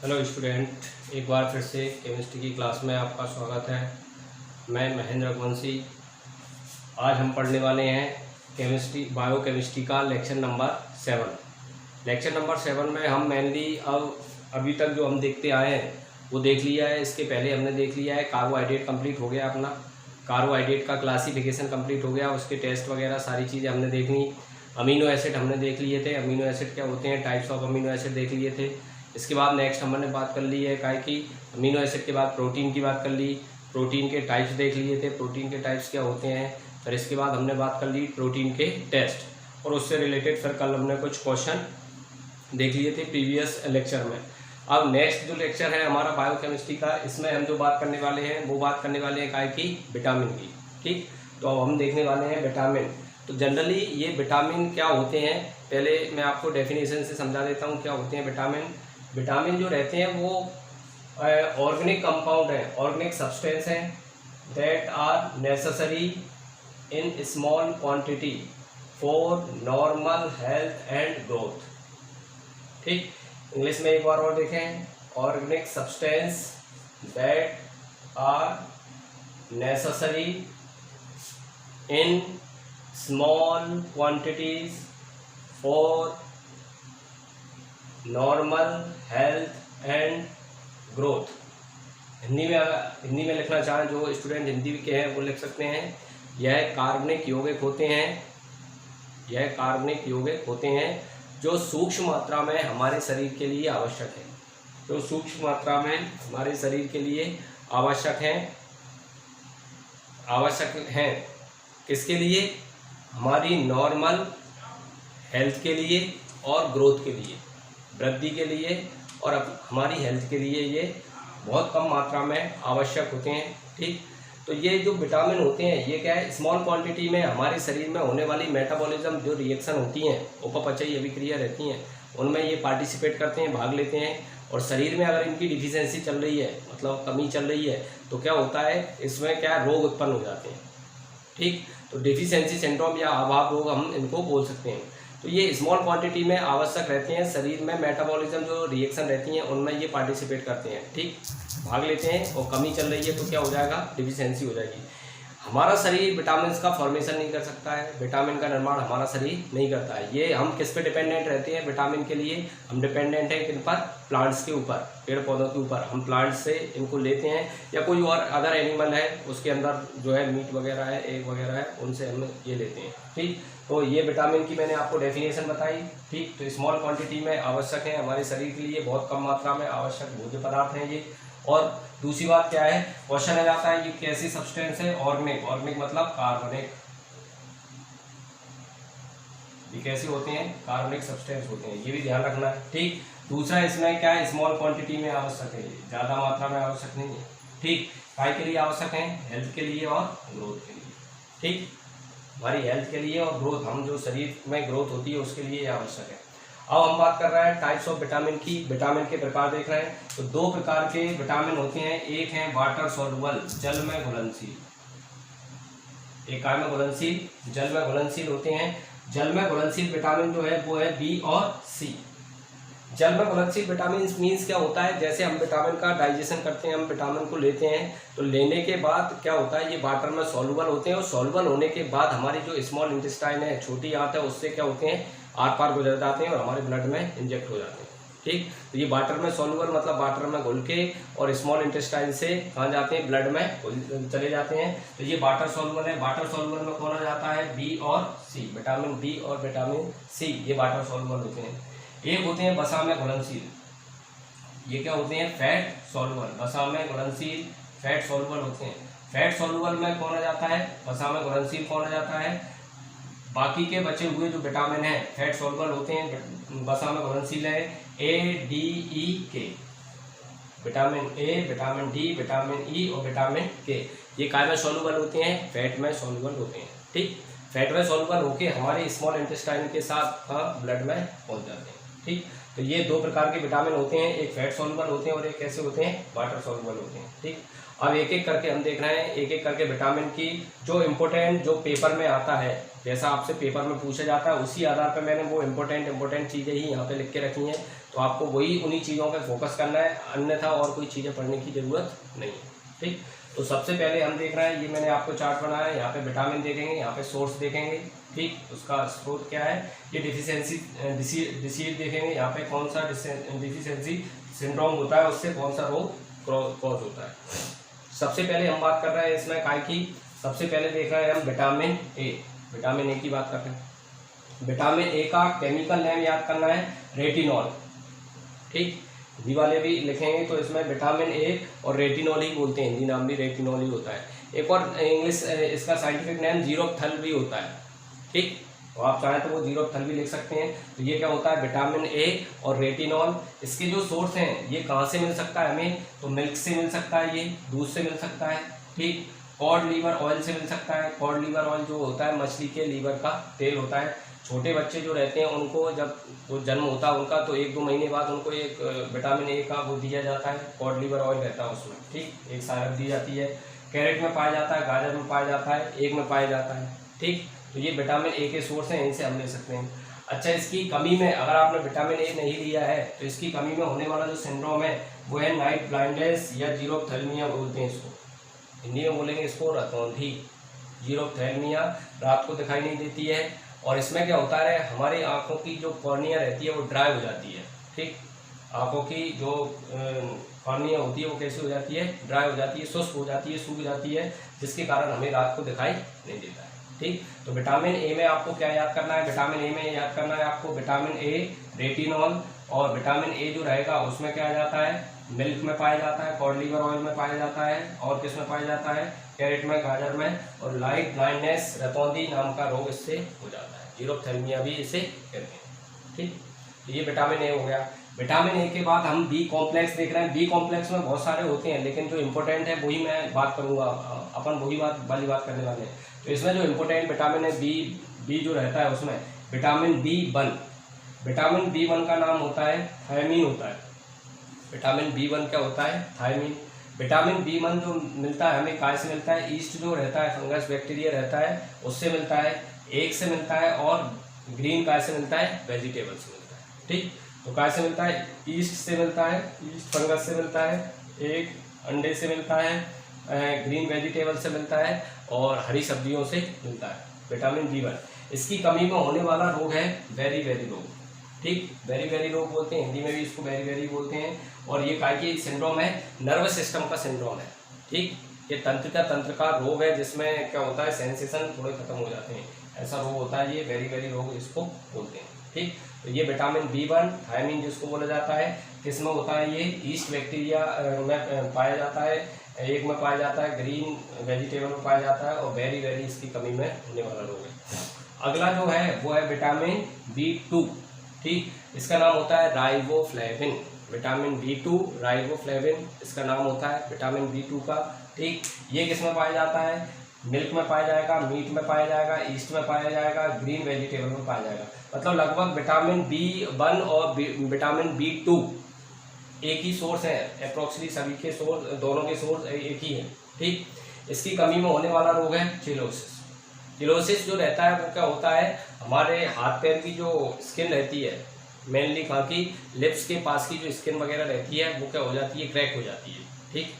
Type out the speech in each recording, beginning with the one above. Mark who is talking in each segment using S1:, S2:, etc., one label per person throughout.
S1: Hello student, एक बार फिर से केमिस्ट्री की क्लास में आपका स्वागत है। मैं महेंद्र रघुवंशी। आज हम पढ़ने वाले हैं बायोकेमिस्ट्री का लेक्चर नंबर 7। लेक्चर नंबर 7 में हम मेनली अभी तक जो हम देखते आए हैं वो देख लिया है। इसके पहले हमने देख लिया है कार्बोहाइड्रेट कंप्लीट हो गया अपना, कार्बोहाइड्रेट का क्लासिफिकेशन कंप्लीट हो गया, उसके टेस्ट वगैरह सारी चीज़ें हमने देख ली। अमीनो एसिड हमने देख लिए थे, अमीनो एसिड क्या होते हैं, टाइप्स ऑफ अमीनो एसिड देख लिए थे। इसके बाद नेक्स्ट हमने बात कर ली है काय की अमीनो एसिड के बाद प्रोटीन की बात कर ली, प्रोटीन के टाइप्स देख लिए थे, प्रोटीन के टाइप्स क्या होते हैं। फिर इसके बाद हमने बात कर ली प्रोटीन के टेस्ट और उससे रिलेटेड फिर कल हमने कुछ क्वेश्चन देख लिए थे प्रीवियस लेक्चर में। अब नेक्स्ट जो लेक्चर है हमारा बायोकेमिस्ट्री का, इसमें हम जो बात करने वाले हैं वो बात करने वाले हैं काय की विटामिन की। ठीक, तो अब हम देखने वाले हैं विटामिन। तो जनरली ये विटामिन क्या होते हैं, पहले मैं आपको डेफिनेशन से समझा देता हूँ क्या होते हैं विटामिन। विटामिन जो रहते हैं वो ऑर्गेनिक कंपाउंड है, ऑर्गेनिक सब्सटेंस हैं that are necessary in small quantity for normal health and growth. ठीक, इंग्लिश में एक बार और देखें, organic substance that are necessary in small quantities for normal health and growth. Hindi में लिखना चाहें जो स्टूडेंट हिंदी के हैं वो लिख सकते हैं, यह कार्बनिक यौगिक होते हैं, यह कार्बनिक यौगिक होते हैं जो सूक्ष्म मात्रा में हमारे शरीर के लिए आवश्यक है, जो सूक्ष्म मात्रा में हमारे शरीर के लिए आवश्यक हैं। किसके लिए? हमारी नॉर्मल हेल्थ के लिए और ग्रोथ के लिए, वृद्धि के लिए और हमारी हेल्थ के लिए ये बहुत कम मात्रा में आवश्यक होते हैं। ठीक, तो ये जो विटामिन होते हैं ये क्या है, स्मॉल क्वांटिटी में हमारे शरीर में होने वाली मेटाबॉलिज्म जो रिएक्शन होती हैं, उपपचयी अभिक्रिया रहती हैं, उनमें ये पार्टिसिपेट करते हैं, भाग लेते हैं। और शरीर में अगर इनकी डिफिशियंसी चल रही है, मतलब कमी चल रही है, तो क्या होता है, इसमें क्या रोग उत्पन्न हो जाते हैं। ठीक, तो डिफिशियंसी सिंड्रोम या अभाव रोग हम इनको बोल सकते हैं। तो ये स्मॉल क्वांटिटी में आवश्यक रहते हैं, शरीर में मेटाबॉलिज्म जो रिएक्शन रहती हैं उनमें ये पार्टिसिपेट करते हैं। ठीक, भाग लेते हैं और कमी चल रही है तो क्या हो जाएगा, डिफिशियंसी हो जाएगी। हमारा शरीर विटामिन का फॉर्मेशन नहीं कर सकता है, विटामिन का निर्माण हमारा शरीर नहीं करता है। ये हम किस पे डिपेंडेंट रहते हैं विटामिन के लिए? हम डिपेंडेंट हैं किन पर? प्लांट्स के ऊपर, पेड़ पौधों के ऊपर। हम प्लांट्स से इनको लेते हैं या कोई और अदर एनिमल है उसके अंदर जो है मीट वगैरह है, एग वगैरह है, उनसे हम ये लेते हैं। ठीक, तो ये विटामिन की मैंने आपको डेफिनेशन बताई। ठीक, तो स्मॉल क्वांटिटी में आवश्यक है हमारे शरीर के लिए, बहुत कम मात्रा में आवश्यक भोज्य पदार्थ हैं ये। और दूसरी बात क्या है, क्वेश्चन आ जाता है ये कैसी सब्सटेंस है? ऑर्गेनिक। ऑर्गेनिक मतलब कार्बनिक। ये कैसे होते हैं? कार्बनिक सब्सटेंस होते हैं, ये भी ध्यान रखना है। ठीक, दूसरा इसमें क्या है, स्मॉल क्वांटिटी में आवश्यक है, ज़्यादा मात्रा में आवश्यक नहीं है। ठीक, काय के लिए आवश्यक है? हेल्थ के लिए और ग्रोथ के लिए। ठीक, हमारी हेल्थ के लिए और ग्रोथ, हम जो शरीर में ग्रोथ होती है उसके लिए आवश्यक है। अब हम बात कर रहे हैं टाइप्स ऑफ विटामिन की, विटामिन के प्रकार देख रहे हैं। तो दो प्रकार के विटामिन होते हैं, एक है वाटर सॉल्युबल, जल में घुलनशील। एक काय में घुलनशील? जल में घुलनशील होते हैं। जल में घुलनशील विटामिन जो है वो है बी और सी। जल में घुलनशील विटामिन मीन्स क्या होता है, जैसे हम विटामिन का डाइजेशन करते हैं, हम विटामिन को लेते हैं, तो लेने के बाद क्या होता है, ये वाटर में सॉल्युबल होते हैं और सॉल्युबल होने के बाद हमारी जो स्मॉल इंटेस्टाइन है, छोटी आंत है, उससे क्या होते हैं, आर पार गुजर जाते हैं और हमारे ब्लड में इंजेक्ट हो जाते हैं। ठीक, तो ये वाटर में सॉल्युबल मतलब वाटर में घुल के और स्मॉल इंटेस्टाइन से कहाँ जाते हैं, ब्लड में चले जाते हैं। तो ये वाटर सॉल्युबल है। वाटर सॉल्युबल में कौन आ जाता है, बी और सी, विटामिन बी और विटामिन सी, ये वाटर सॉल्युबल होते हैं। एक होते हैं वसा में घुलनशील, ये क्या होते हैं, फैट सॉल्युबल। वसा में घुलनशील फैट सॉल्युबल होते हैं। फैट सॉल्युबल में कौन आ जाता है, वसा में घुलनशील कौन आ जाता है, बाकी के बचे हुए जो विटामिन हैं फैट सॉल्युबल होते हैं, वसा में घुलनशील है ए, डी, ई, के। Vitamin A, vitamin D, vitamin E और विटामिन के, ये काय में सॉल्युबल होते हैं, फैट में सॉल्युबल होते हैं। ठीक, फैट में सॉल्युबल होके हमारे स्मॉल इंटेस्टाइन के साथ ब्लड में पहुंच जाते हैं। ठीक, तो ये दो प्रकार के विटामिन होते हैं, एक फैट सॉल्युबल होते हैं और एक कैसे होते हैं, वाटर सॉल्युबल होते हैं। ठीक, अब एक एक करके हम देख रहे हैं, एक एक करके विटामिन की जो इम्पोर्टेंट जो पेपर में आता है, जैसा आपसे पेपर में पूछा जाता है उसी आधार पर मैंने वो इम्पोर्टेंट चीज़ें ही यहाँ पे लिख के रखी हैं। तो आपको वही उन्हीं चीज़ों पे फोकस करना है, अन्यथा और कोई चीज़ें पढ़ने की ज़रूरत नहीं है। ठीक, तो सबसे पहले हम देख रहे हैं, ये मैंने आपको चार्ट बनाया है, यहाँ पे विटामिन देखेंगे, यहाँ पे सोर्स देखेंगे। ठीक, उसका स्रोत क्या है, ये डिफिशियंसी डिसीज देखेंगे, यहाँ पे कौन सा डिफिशियंसी सिंड्रोम होता है, उससे कौन सा रोग कॉज होता है। सबसे पहले हम बात कर रहे हैं इसमें काय की, सबसे पहले देख रहे हैं हम विटामिन ए। विटामिन ए की बात करते हैं। विटामिन ए का केमिकल नेम याद करना है, रेटिनॉल। ठीक, हिंदी वाले भी लिखेंगे तो इसमें विटामिन ए और रेटिनॉल ही बोलते हैं, हिंदी नाम भी रेटिनॉल ही होता है। एक और इंग्लिश इसका साइंटिफिक नेम जीरोप्थल भी होता है। ठीक, तो आप चाहें तो वो जीरोप्थल भी लिख सकते हैं। तो ये क्या होता है, विटामिन ए और रेटिनॉल। इसके जो सोर्स हैं ये कहाँ से मिल सकता है हमें, तो मिल्क से मिल सकता है, ये दूध से मिल सकता है। ठीक, कॉड लीवर ऑयल से मिल सकता है। कॉड लीवर ऑयल जो होता है मछली के लीवर का तेल होता है। छोटे बच्चे जो रहते हैं उनको जब वो जन्म होता है उनका, तो 1-2 महीने बाद उनको एक विटामिन ए का वो दिया जाता है, कॉड लीवर ऑयल रहता है उसमें। ठीक, एक सारप दी जाती है, कैरेट में पाया जाता है, गाजर में पाया जाता है, एग में पाया जाता है। ठीक, तो ये विटामिन ए के सोर्स हैं, इनसे हम ले सकते हैं। अच्छा, इसकी कमी में अगर आपने विटामिन ए नहीं लिया है तो इसकी कमी में होने वाला जो सिंड्रोम है वो है नाइट ब्लाइंडनेस या जीरोप्थेल्मिया बोलते हैं इसको। हिंदी में बोलेंगे इसको रतौंधी। जीरोप्थेल्मिया, रात को दिखाई नहीं देती है। और इसमें क्या होता है, हमारी आंखों की जो कॉर्निया रहती है वो ड्राई हो जाती है। ठीक, आंखों की जो कॉर्निया होती है वो कैसी हो जाती है, ड्राई हो जाती है, शुष्क हो जाती है, सूख जाती है, जिसके कारण हमें रात को दिखाई नहीं देता है। ठीक, तो विटामिन ए में आपको क्या याद करना है, विटामिन ए में याद करना है आपको विटामिन ए, रेटिनॉल। और विटामिन ए जो रहेगा उसमें क्या आ जाता है, मिल्क में पाया जाता है, कॉड लीवर ऑयल में पाया जाता है, और किस में पाया जाता है, कैरेट में, गाजर में। और लाइट ब्लाइंडनेस, रतौंधी नाम का रोग इससे हो जाता है, जीरोप्थेल्मिया भी इसे कहते हैं। ठीक, तो ये विटामिन ए हो गया। विटामिन ए के बाद हम बी कॉम्प्लेक्स देख रहे हैं। बी कॉम्प्लेक्स में बहुत सारे होते हैं, लेकिन जो इंपॉर्टेंट है वही मैं बात करूंगा, अपन वही वाली बात करने वाले हैं। तो इसमें जो इम्पोर्टेंट विटामिन है बी जो रहता है उसमें विटामिन B1। विटामिन B1 का नाम होता है थायमीन होता है। विटामिन B1 क्या होता है, थायमीन। विटामिन B1 जो मिलता है हमें काय से मिलता है, ईस्ट जो रहता है, फंगस बैक्टीरिया रहता है उससे मिलता है, एग से मिलता है, और ग्रीन काय से मिलता है, वेजिटेबल से मिलता है। ठीक, तो काय से मिलता है, ईस्ट से मिलता है, ईस्ट फंगस से मिलता है, एग अंडे से मिलता है, ग्रीन वेजिटेबल से मिलता है, और हरी सब्जियों से मिलता है विटामिन B1। इसकी कमी में होने वाला रोग है वेरी वेरी रोग। ठीक, वेरी वेरी रोग बोलते हैं, हिंदी में भी इसको वेरी वेरी बोलते हैं। और ये काय की सिंड्रोम है, नर्वस सिस्टम का सिंड्रोम है। ठीक, ये तंत्र का रोग है, जिसमें क्या होता है, सेंसेशन थोड़े खत्म हो जाते हैं, ऐसा रोग होता है, ये वेरी वेरी रोग इसको बोलते हैं। ठीक, तो ये विटामिन B1 थायमीन जिसको बोला जाता है, किसमें होता है, ये ईस्ट बैक्टीरिया में पाया जाता है, एग में पाया जाता है, ग्रीन वेजिटेबल में पाया जाता है, और वेरी वेरी इसकी कमी में होने वाला रोग है। अगला जो है वो है विटामिन B2। ठीक, इसका नाम होता है राइबोफ्लेविन। विटामिन B2 राइबोफ्लेविन इसका नाम होता है विटामिन B2 का। ठीक, ये किस में पाया जाता है, मिल्क में पाया जाएगा, मीट में पाया जाएगा, ईस्ट में पाया जाएगा, ग्रीन वेजिटेबल में पाया जाएगा। मतलब लगभग विटामिन B1 और विटामिन B2 एक ही सोर्स है, अप्रोक्सीमेटली सभी के सोर्स, दोनों के सोर्स एक ही है। ठीक, इसकी कमी में होने वाला रोग है चिलोसिस। चिलोसिस जो रहता है वो क्या होता है, हमारे हाथ पैर की जो स्किन रहती है, मेनली कहाँ की, लिप्स के पास की जो स्किन वगैरह रहती है वो क्या हो जाती है, क्रैक हो जाती है। ठीक,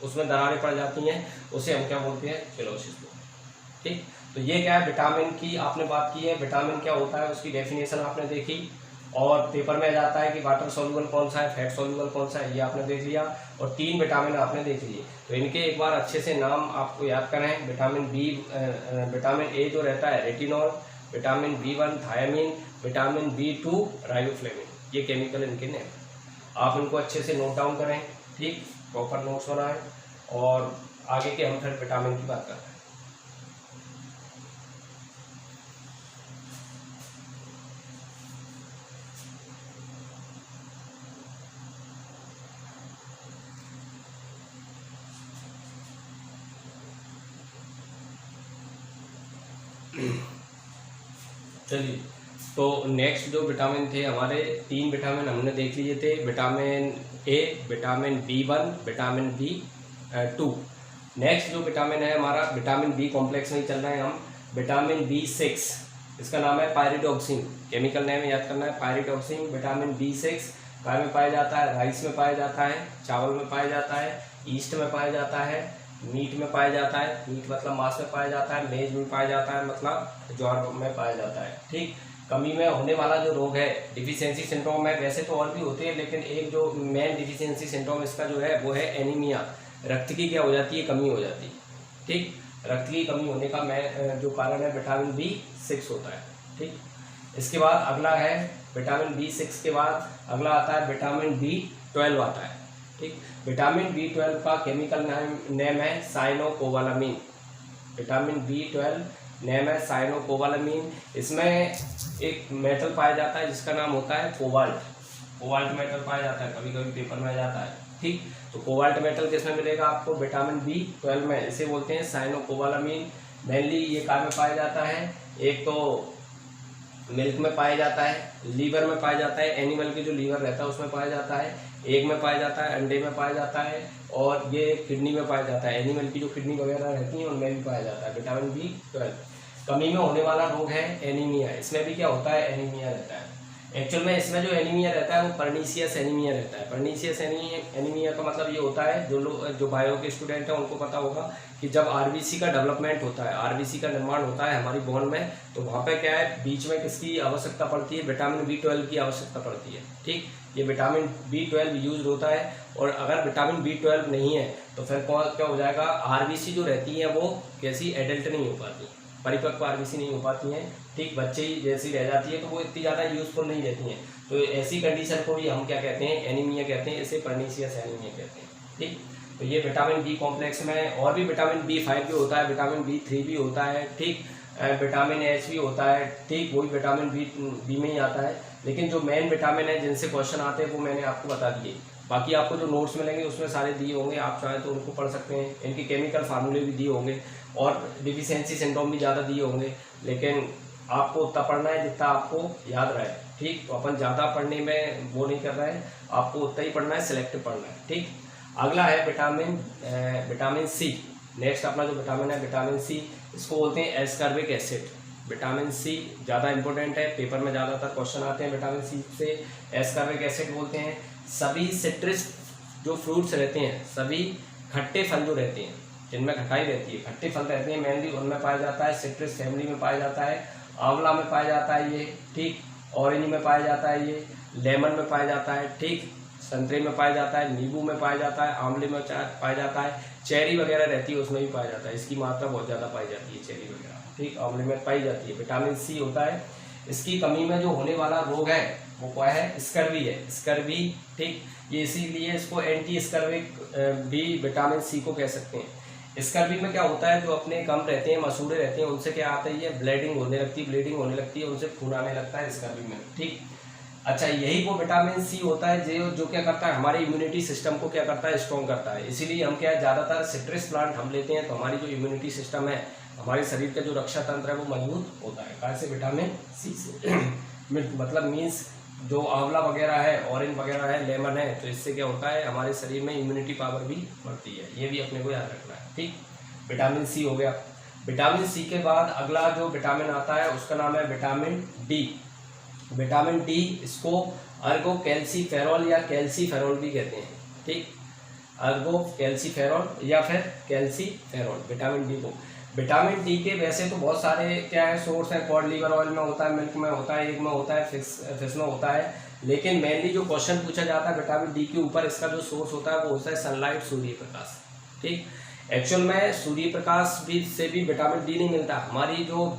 S1: उसमें दरारें पड़ जाती हैं, उसे हम क्या बोलते हैं, चिलोसिस बोलते हैं। ठीक, तो ये क्या है, विटामिन की आपने बात की है, विटामिन क्या होता है उसकी डेफिनेशन आपने देखी, और पेपर में जाता है कि वाटर सॉल्युबल कौन सा है, फैट सॉल्युबल कौन सा है, ये आपने देख लिया, और 3 विटामिन आपने देख लिए। तो इनके एक बार अच्छे से नाम आपको याद करें। विटामिन ए जो रहता है retinol, vitamin B1 thiamine, vitamin B2 riboflavin, ये केमिकल इनके नेम। आप इनको अच्छे से नोट डाउन करें। ठीक, प्रॉपर नोट्स बनाएं, और आगे के हम फिर विटामिन की बात करते हैं। चलिए, तो नेक्स्ट जो विटामिन थे हमारे, 3 विटामिन हमने देख लिए थे, vitamin A, vitamin B1, vitamin B2। Next जो विटामिन है हमारा, विटामिन बी कॉम्प्लेक्स में ही चल रहे हैं हम, विटामिन B6, इसका नाम है पायरिडॉक्सिन। केमिकल नेम याद करना है, पायरिडॉक्सिन, विटामिन B6, काय में पाया जाता है, राइस में पाया जाता है, चावल में पाया जाता है, ईस्ट में पाया जाता है, मीट में पाया जाता है, मीट मतलब मांस में पाया जाता है, मेज में पाया जाता है मतलब ज्वार में पाया जाता है। ठीक, कमी में होने वाला जो रोग है डिफिशियंसी सिंड्रोम है। वैसे तो और भी होते हैं लेकिन एक जो मेन डिफिशियंसी सिंड्रोम इसका जो है वो है एनीमिया, रक्त की क्या हो जाती है, कमी हो जाती है। ठीक, रक्त की कमी होने का जो कारण है विटामिन B6 होता है। ठीक, इसके बाद अगला है विटामिन B6 के बाद अगला आता है विटामिन B12 आता है। ठीक, विटामिन B12 का केमिकल नेम है साइनोकोबालामीन। विटामिन B12 नेम है साइनोकोबालामीन। इसमें एक मेटल पाया जाता है जिसका नाम होता है कोबाल्ट। कोबाल्ट मेटल पाया जाता है, कभी कभी पेपर में आ जाता है। ठीक, तो कोबाल्ट मेटल किसमें मिलेगा आपको, विटामिन B12 में। इसे बोलते हैं साइनोकोबालामीन। मेनली ये काय में पाया जाता है, एक तो मिल्क में पाया जाता है, लीवर में पाया जाता है, एनिमल की जो लीवर रहता है उसमें पाया जाता है, एग में पाया जाता है, अंडे में पाया जाता है, और ये किडनी में पाया जाता है। एनिमल की जो किडनी वगैरह रहती है उनमें भी पाया जाता है विटामिन B12। कमी में होने वाला रोग है एनीमिया। इसमें भी क्या होता है, एनीमिया रहता है। एक्चुअल में इसमें जो एनीमिया रहता है वो पर्नीशियस एनीमिया रहता है। पर्नीशियस एनीमिया का मतलब ये होता है, जो बायो के स्टूडेंट हैं उनको पता होगा कि जब आरबीसी का डेवलपमेंट होता है, आरबीसी का निर्माण होता है हमारी बोन में, तो वहाँ पे क्या है, बीच में किसकी आवश्यकता पड़ती है, विटामिन B12 की आवश्यकता पड़ती है। ठीक, ये विटामिन B12 यूज होता है, और अगर विटामिन B12 नहीं है तो फिर क्या हो जाएगा, आरबीसी जो रहती है वो कैसी, एडल्ट नहीं हो पाती, परिपक्व आरबीसी नहीं हो पाती हैं। ठीक, बच्चे ही जैसी रह जाती है तो वो इतनी ज़्यादा यूजफुल नहीं रहती हैं। तो ऐसी कंडीशन को भी हम क्या कहते हैं, एनीमिया कहते हैं, इसे पर्नीशियस एनीमिया कहते हैं। ठीक, तो ये विटामिन बी कॉम्प्लेक्स में और भी विटामिन B5 भी होता है, विटामिन B3 भी होता है। ठीक, विटामिन H भी होता है। ठीक, वही विटामिन बी में ही आता है। लेकिन जो मेन विटामिन है जिनसे क्वेश्चन आते हैं वो मैंने आपको बता दिए। बाकी आपको जो नोट्स मिलेंगे उसमें सारे दिए होंगे, आप चाहें तो उनको पढ़ सकते हैं। इनके केमिकल फार्मूले भी दिए होंगे और डिफिशियंसी सिंड्रोम भी ज़्यादा दिए होंगे, लेकिन आपको उतना पढ़ना है जितना आपको याद रहे। ठीक, तो अपन ज़्यादा पढ़ने में वो नहीं कर रहे हैं, आपको उतना ही पढ़ना है, सिलेक्टिव पढ़ना है। ठीक, अगला है विटामिन C। नेक्स्ट अपना जो विटामिन है विटामिन C, इसको बोलते हैं एस्कॉर्बिक एसिड। विटामिन C ज़्यादा इंपॉर्टेंट है, पेपर में ज़्यादातर क्वेश्चन आते हैं विटामिन C से। एस्कॉर्बिक एसिड बोलते हैं सभी सिट्रस जो फ्रूट्स रहते हैं, सभी खट्टे फल जो रहते हैं जिनमें खटाई रहती है, खट्टे फल रहते हैं मेनली, उनमें पाया जाता है। सिट्रस फैमिली में पाया जाता है, आंवला में पाया जाता है ये। ठीक, ऑरेंज में पाया जाता है ये, लेमन में पाया जाता है। ठीक, संतरे में पाया जाता है, नींबू में पाया जाता है, आंवले में पाया जाता है, चेरी वगैरह रहती है उसमें भी पाया जाता है। इसकी मात्रा बहुत ज़्यादा पाई जाती है चेरी वगैरह। ठीक, आंवले में पाई जाती है। विटामिन C होता है। इसकी कमी में जो होने वाला रोग है वो क्या है, स्कर्वी है, स्कर्वी। ठीक, ये इसीलिए इसको एंटी स्कर्विक भी विटामिन C को कह सकते हैं। स्कर्वी में क्या होता है, जो अपने कम रहते हैं, मसूड़े रहते हैं, उनसे क्या आता है, ये ब्लीडिंग होने लगती है, उनसे खून आने लगता है स्कर्वी में। ठीक, अच्छा, यही वो विटामिन C होता है जो क्या करता है, हमारे इम्यूनिटी सिस्टम को क्या करता है, स्ट्रॉन्ग करता है। इसीलिए हम क्या है, ज़्यादातर सिट्रस प्लांट हम लेते हैं तो हमारी जो इम्यूनिटी सिस्टम है, हमारे शरीर का जो रक्षा तंत्र है वो मजबूत होता है। कैसे, विटामिन C से मतलब मीन्स जो आंवला वगैरह है, ऑरेंज वगैरह है, लेमन है, तो इससे क्या होता है, हमारे शरीर में इम्यूनिटी पावर भी बढ़ती है। ये भी अपने को याद रखना है। ठीक, विटामिन C हो गया। विटामिन C के बाद अगला जो विटामिन आता है उसका नाम है विटामिन D। विटामिन D इसको अर्गो कैल्सीफेरॉल या कैल्सीफेरॉल भी कहते हैं। ठीक, अर्गो कैल्सीफेरॉल या फिर कैल्सीफेरॉल, विटामिन D को। विटामिन D के वैसे तो बहुत सारे क्या है सोर्स है, कॉड लीवर ऑयल में होता है, मिल्क में होता है, एग में होता है, फिश में होता है। लेकिन मेनली जो क्वेश्चन पूछा जाता है विटामिन D के ऊपर, इसका जो सोर्स होता है वो होता है सनलाइट, सूर्य प्रकाश। ठीक, एक्चुअल में सूर्य प्रकाश से भी विटामिन D नहीं मिलता। हमारी जो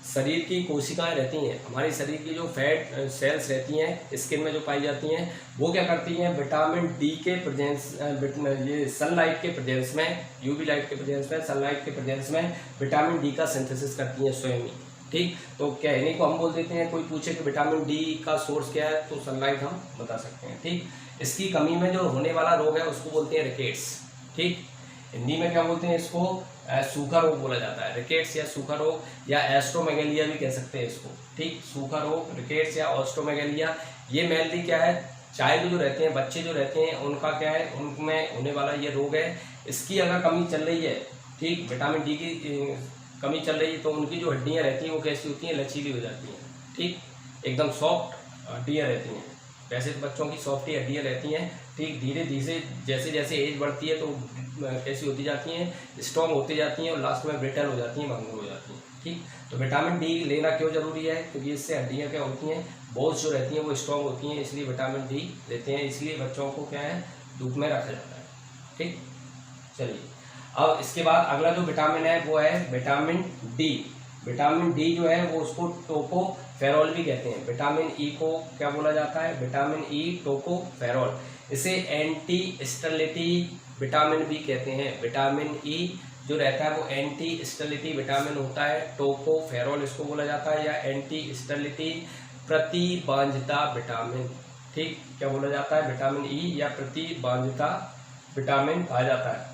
S1: शरीर की कोशिकाएं रहती हैं, हमारी शरीर की जो फैट सेल्स रहती हैं स्किन में जो पाई जाती हैं, वो क्या करती हैं, विटामिन D के प्रेजेंस, ये सनलाइट के प्रेजेंस में, यूवी लाइट के प्रेजेंस में, सनलाइट के प्रेजेंस में विटामिन D का सिंथेसिस करती हैं स्वयं ही। ठीक, तो कहने को हम बोल देते हैं, कोई पूछे कि विटामिन D का सोर्स क्या है तो सनलाइट हम बता सकते हैं। ठीक, इसकी कमी में जो होने वाला रोग है उसको बोलते हैं रिकेट्स। ठीक, हिंदी में क्या बोलते हैं इसको, सूखा रोग बोला जाता है। रिकेट्स या सूखा रोग या एस्ट्रोमेगेलिया भी कह सकते हैं इसको। ठीक, सूखा रोग, रिकेट्स या एस्ट्रोमेगेलिया, ये मेनली क्या है, चाइल्ड जो रहते हैं, बच्चे जो रहते हैं, उनका क्या है, उनमें होने वाला ये रोग है। इसकी अगर कमी चल रही है, ठीक, विटामिन D की कमी चल रही है, तो उनकी जो हड्डियाँ रहती हैं वो कैसी होती हैं, लचीली हो जाती हैं। ठीक, एकदम सॉफ्ट हड्डियाँ रहती हैं, वैसे तो बच्चों की सॉफ्टी हड्डियाँ रहती हैं, ठीक, धीरे धीरे जैसे जैसे एज बढ़ती है तो कैसी होती जाती हैं, स्ट्रॉन्ग होती जाती हैं और लास्ट में ब्रिटल हो जाती हैं, भंगुर हो जाती हैं, ठीक। तो विटामिन डी लेना क्यों जरूरी है, क्योंकि इससे हड्डियाँ क्या होती हैं, बोन्स जो रहती हैं वो स्ट्रॉन्ग होती हैं, इसलिए विटामिन डी लेते हैं, इसलिए बच्चों को क्या है धूप में रखा जाता है, ठीक। चलिए अब इसके बाद अगला जो विटामिन है वो है विटामिन डी। विटामिन डी जो है वो उसको टोकोफेरॉल भी कहते हैं। विटामिन ई को क्या बोला जाता है, विटामिन ई टोकोफेरॉल। इसे एंटी स्टेरिलिटी विटामिन भी कहते हैं। विटामिन ई जो रहता है वो एंटी स्टेरिलिटी विटामिन होता है, टोकोफेरॉल इसको बोला जाता है, या एंटी स्टेरिलिटी प्रतिबांझता विटामिन, ठीक, क्या बोला जाता है, विटामिन ई या प्रतिबांझता विटामिन कहा जाता है।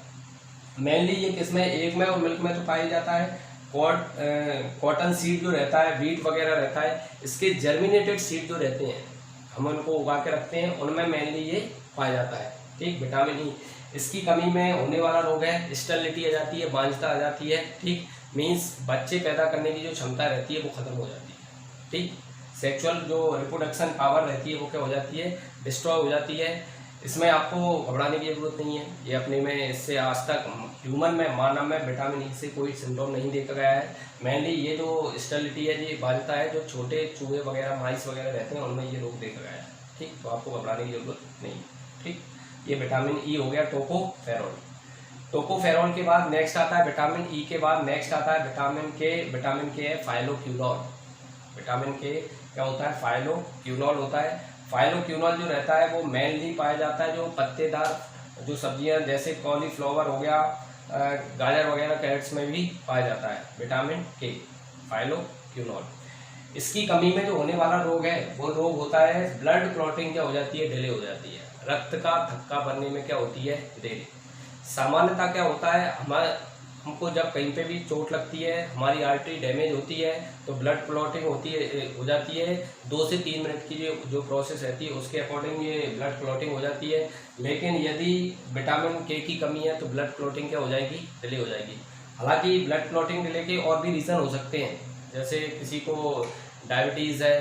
S1: मेनली ये किसमें, एग में और मिल्क में तो पाया जाता है। कॉटन सीड जो रहता है, वीट वगैरह रहता है, इसके जर्मिनेटेड सीड जो रहते हैं हम उनको उगा के रखते हैं, उनमें मेनली ये पाया जाता है, ठीक। विटामिन ई, इसकी कमी में होने वाला रोग है स्टेरिलिटी आ जाती है, बांझता आ जाती है, ठीक, मीन्स बच्चे पैदा करने की जो क्षमता रहती है वो खत्म हो जाती है, ठीक। सेक्सुअल जो रिप्रोडक्शन पावर रहती है वो क्या हो जाती है, डिस्ट्रॉय हो जाती है। इसमें आपको घबराने की जरूरत नहीं है, ये अपने में इससे आज तक ह्यूमन में, मानव में विटामिन ई से कोई सिंड्रोम नहीं देखा गया है। मेनली ये जो स्टेरिलिटी है, ये बाधिता है जो छोटे चूहे वगैरह, माइस वगैरह रहते हैं उनमें ये रोग देखा गया है, ठीक। तो आपको घबराने की जरूरत नहीं है, ठीक। ये विटामिन ई हो गया टोकोफेरॉल। टोकोफेरॉल के बाद नेक्स्ट आता है विटामिन ई के बाद नेक्स्ट आता है विटामिन के। विटामिन के है फाइलोक्विनोल। विटामिन के क्या होता है, फाइलोक्विनोल होता है। फाइलोक्विनोल जो रहता है वो मेनली पाया जाता है जो पत्तेदार जो सब्जियां जैसे कॉलीफ्लावर हो गया, गाजर वगैरह, कैरेट्स में भी पाया जाता है विटामिन के, फाइलोक्विनोल। इसकी कमी में जो होने वाला रोग है वो रोग होता है ब्लड क्लॉटिंग, क्या हो जाती है, डिले हो जाती है, रक्त का थक्का बनने में क्या होती है, देरी। सामान्यतः क्या होता है, हमको जब कहीं पे भी चोट लगती है, हमारी आर्टरी डैमेज होती है तो ब्लड क्लॉटिंग हो जाती है। 2 से 3 मिनट की जो प्रोसेस रहती है उसके अकॉर्डिंग ये ब्लड क्लॉटिंग हो जाती है। लेकिन यदि विटामिन के की कमी है तो ब्लड क्लॉटिंग क्या हो जाएगी, डिले हो जाएगी। हालांकि ब्लड क्लॉटिंग डिले के और भी रीज़न हो सकते हैं, जैसे किसी को डायबिटीज़ है,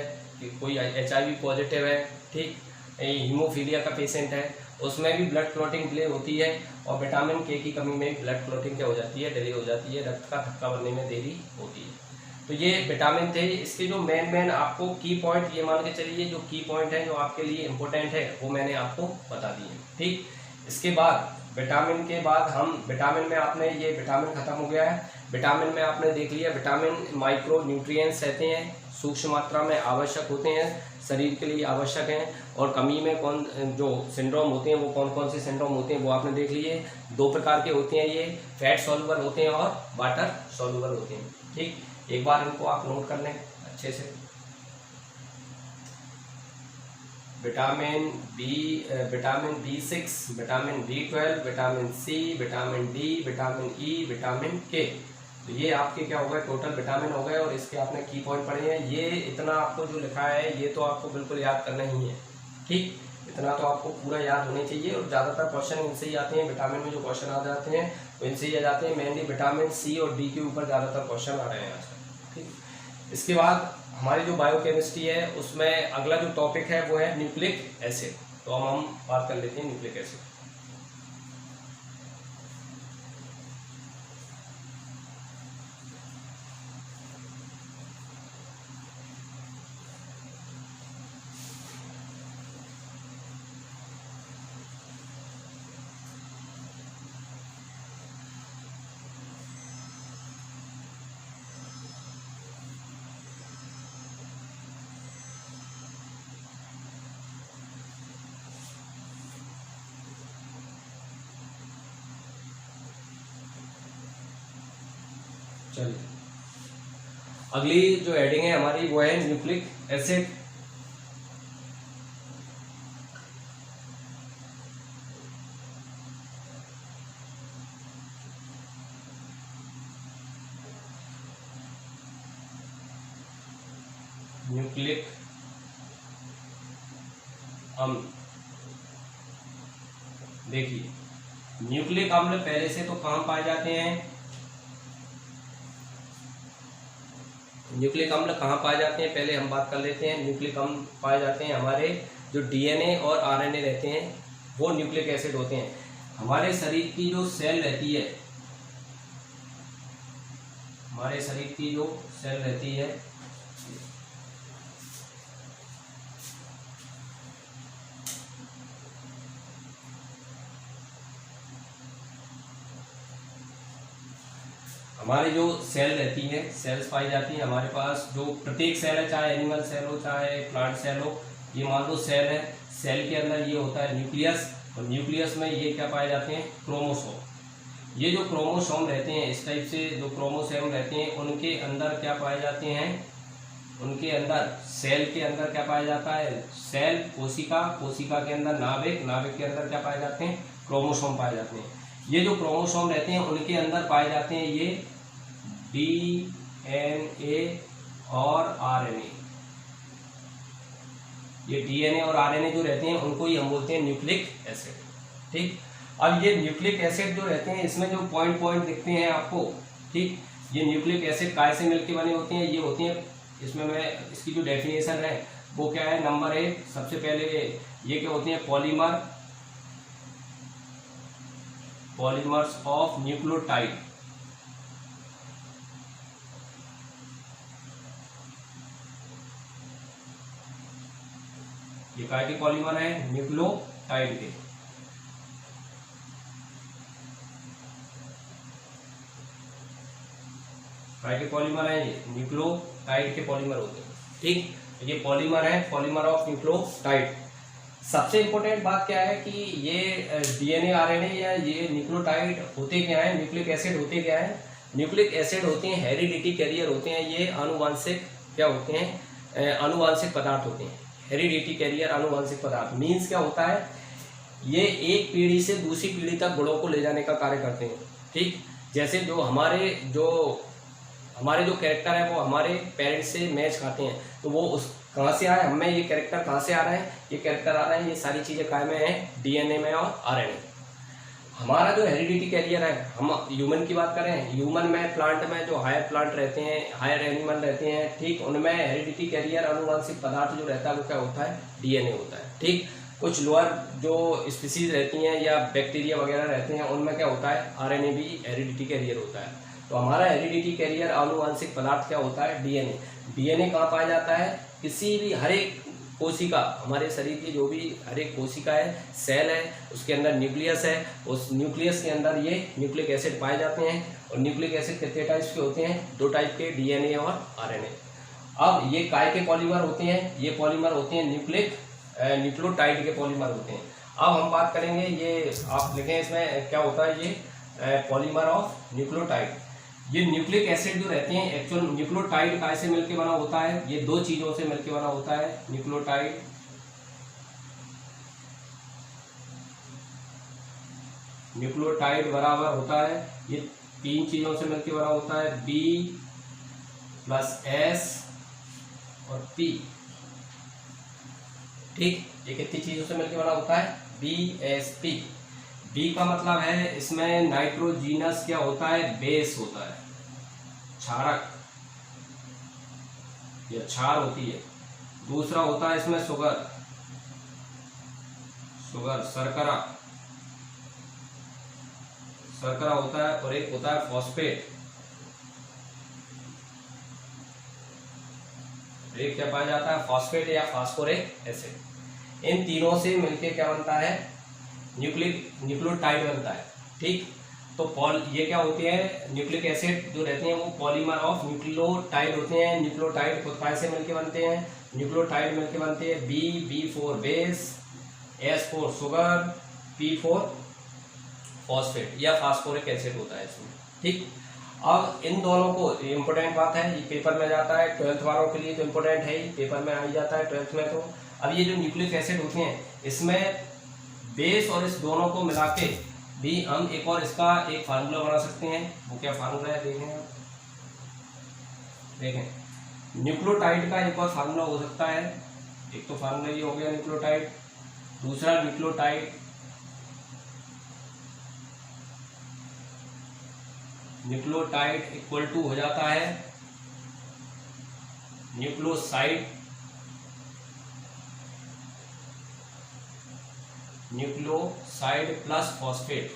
S1: कोई HIV पॉजिटिव है, ठीक, हीमोफीलिया का पेशेंट है, उसमें भी ब्लड क्लॉटिंग डिले होती है। और विटामिन के की कमी में ब्लड क्लॉटिंग क्या हो जाती है, डिले हो जाती है, रक्त का थक्का बनने में देरी होती है। तो ये विटामिन थे। इसके जो मेन आपको की पॉइंट, ये मान के चलिए जो की पॉइंट है जो आपके लिए इम्पोर्टेंट है वो मैंने आपको बता दिए, ठीक। इसके बाद विटामिन के बाद हम विटामिन में आपने ये विटामिन खत्म हो गया है। विटामिन में आपने देख लिया विटामिन माइक्रो न्यूट्रिएंट्स रहते हैं, सूक्ष्म मात्रा में आवश्यक होते हैं, शरीर के लिए आवश्यक हैं। और कमी में कौन जो सिंड्रोम होते हैं वो कौन कौन से सिंड्रोम होते हैं वो आपने देख लिए। 2 प्रकार के होते हैं, ये फैट सॉल्युबल होते हैं और वाटर सॉल्युबल होते हैं, ठीक। एक बार इनको आप नोट कर लें अच्छे से। Vitamin B6, vitamin B12, vitamin C, vitamin D, vitamin E, vitamin K। तो ये आपके क्या हो गए, टोटल विटामिन हो गए। और इसके आपने की पॉइंट पढ़े हैं। ये इतना आपको जो लिखा है ये तो आपको बिल्कुल याद करना ही है, ठीक। इतना तो आपको पूरा याद होने चाहिए। और ज़्यादातर क्वेश्चन इनसे ही आते हैं, विटामिन में जो क्वेश्चन आ जाते हैं वो इनसे ही आ जाते हैं। मेनली विटामिन C और D के ऊपर ज़्यादातर क्वेश्चन आ रहे हैं आजकल, ठीक। इसके बाद हमारी जो बायोकेमिस्ट्री है उसमें अगला जो टॉपिक है वो है न्यूक्लिक एसिड। तो हम बात कर लेते हैं न्यूक्लिक एसिड। चलिए अगली जो हेडिंग है हमारी वो है न्यूक्लिक एसिड। न्यूक्लिक अम्ल, देखिए न्यूक्लिक अम्ल पहले से तो कहाँ पाए जाते हैं, न्यूक्लिक अम्ल कहाँ पाए जाते हैं पहले हम बात कर लेते हैं। न्यूक्लिक अम्ल पाए जाते हैं हमारे जो डीएनए और आरएनए रहते हैं वो न्यूक्लिक एसिड होते हैं। हमारे शरीर की जो सेल रहती है, हमारे शरीर की जो सेल रहती है हमारी जो सेल रहती है, सेल्स पाई जाती है हमारे पास, जो प्रत्येक सेल है, चाहे एनिमल सेल हो चाहे प्लांट सेल हो, ये मान लो सेल है, सेल के अंदर ये होता है न्यूक्लियस, और न्यूक्लियस में ये क्या पाए जाते हैं, क्रोमोसोम। ये जो क्रोमोसोम रहते हैं, इस टाइप से जो क्रोमोसोम रहते हैं, उनके अंदर क्या पाए जाते हैं, उनके अंदर सेल के अंदर क्या पाया जाता है, सेल, कोशिका, कोशिका के अंदर नाभिक, नाभिक के अंदर क्या पाए जाते हैं, क्रोमोसोम पाए जाते हैं। ये जो क्रोमोसोम रहते हैं उनके अंदर पाए जाते हैं ये डीएनए और आरएनए। ये डीएनए और आरएनए जो रहते हैं उनको ही हम बोलते हैं न्यूक्लिक एसिड। ठीक, अब ये न्यूक्लिक एसिड जो रहते हैं इसमें जो पॉइंट पॉइंट दिखते हैं आपको, ठीक, ये न्यूक्लिक एसिड काय से मिलकर बने होते हैं, ये होती हैं, इसमें मैं इसकी जो डेफिनेशन है वो क्या है, नंबर 1 सबसे पहले ये क्या होते हैं, पॉलीमर, पॉलीमर्स ऑफ न्यूक्लियोटाइड। ये काय के पॉलीमर है, न्यूक्लियोटाइड के। काय के पॉलीमर है, ये न्यूक्लियोटाइड के पॉलीमर होते हैं। ठीक, ये पॉलीमर है, पॉलीमर ऑफ न्यूक्लियोटाइड। सबसे इंपॉर्टेंट बात क्या है कि ये डीएनए आरएनए या ये न्यूक्लियोटाइड होते क्या है, न्यूक्लिक एसिड होते क्या है, न्यूक्लिक एसिड होते हैं हेरिडिटी कैरियर होते हैं। ये आनुवांशिक क्या होते हैं, आनुवांशिक पदार्थ होते हैं। हेरिडिटी कैरियर आनुवांशिक पदार्थ मीन्स क्या होता है, ये एक पीढ़ी से दूसरी पीढ़ी तक गुणों को ले जाने का कार्य करते हैं। ठीक, जैसे जो हमारे जो कैरेक्टर है वो हमारे पेरेंट्स से मैच खाते हैं, तो वो उस कहाँ से आया, हमें ये कैरेक्टर कहाँ से आ रहा है, ये कैरेक्टर आ रहा है, ये सारी चीज़ें काय में है, डीएनए में और आरएनए। हमारा जो हेरिडिटी कैरियर है, हम ह्यूमन की बात करें, ह्यूमन में, प्लांट में जो हायर प्लांट रहते हैं, हायर एनिमल रहते हैं, ठीक, उनमें हेरिडिटी कैरियर आनुवांशिक पदार्थ जो रहता है वो क्या होता है, डीएनए होता है। ठीक, कुछ लोअर जो स्पीसीज रहती हैं या बैक्टीरिया वगैरह रहते हैं उनमें क्या होता है, आरएनए भी हेरिडिटी कैरियर होता है। तो हमारा हेरिडिटी कैरियर आनुवांशिक पदार्थ क्या होता है, डीएनए। डीएनए कहाँ पाया जाता है, किसी भी हर एक कोशिका, हमारे शरीर की जो भी हर एक कोशिका है, सेल है, उसके अंदर न्यूक्लियस है, उस न्यूक्लियस के अंदर ये न्यूक्लिक एसिड पाए जाते हैं। और न्यूक्लिक एसिड कितने टाइप्स के होते हैं, 2 टाइप के, डीएनए और आरएनए। अब ये काय के पॉलीमर होते हैं, ये पॉलीमर होते हैं न्यूक्लियोटाइड के पॉलीमर होते हैं। अब हम बात करेंगे, ये आप लिखें इसमें क्या होता है, ये पॉलीमर ऑफ न्यूक्लियोटाइड। ये न्यूक्लिक एसिड जो रहते हैं, एक्चुअल न्यूक्लियोटाइड काय से मिलकर बना होता है, ये 2 चीजों से मिलकर बना होता है। न्यूक्लियोटाइड बराबर होता है, ये 3 चीजों से मिलकर बना होता है, B + S और P। ठीक, ये कितनी चीजों से मिलकर बना होता है, BSP। बी का मतलब है इसमें नाइट्रोजीनस क्या होता है, बेस होता है, क्षारक या क्षार होती है। दूसरा होता है इसमें शुगर, शर्करा होता है, और एक होता है फॉस्फेट। एक क्या पाया जाता है, फॉस्फेट या फास्फोरिक एसिड। इन तीनों से मिलके क्या बनता है, न्यूक्लियोटाइड बनता है। ठीक, तो ये क्या होती है, न्यूक्लिक एसिड जो रहते हैं वो पॉलीमर ऑफ न्यूक्लियोटाइड होते हैं। न्यूक्लियोटाइड खुद काय से मिलके बनते हैं, न्यूक्लियोटाइड मिलके बनते हैं, B4 base, S4 sugar, P4 phosphate या फास्फोरिक एसिड होता है इसमें। ठीक, अब इन दोनों को, इम्पोर्टेंट बात है, ये पेपर में जाता है 12th वालों के लिए तो इम्पोर्टेंट है, ये पेपर में आ ही जाता है 12th में। तो अब ये जो न्यूक्लिक एसिड होते हैं इसमें बेस और इस दोनों को मिला के भी हम एक और इसका एक फार्मूला बना सकते हैं। वो क्या फार्मूला है, देखें न्यूक्लियोटाइड का एक और फार्मूला हो सकता है। एक तो फार्मूला ये हो गया न्यूक्लियोटाइड, दूसरा न्यूक्लियोटाइड इक्वल टू हो जाता है nucleoside nucleoside plus phosphate,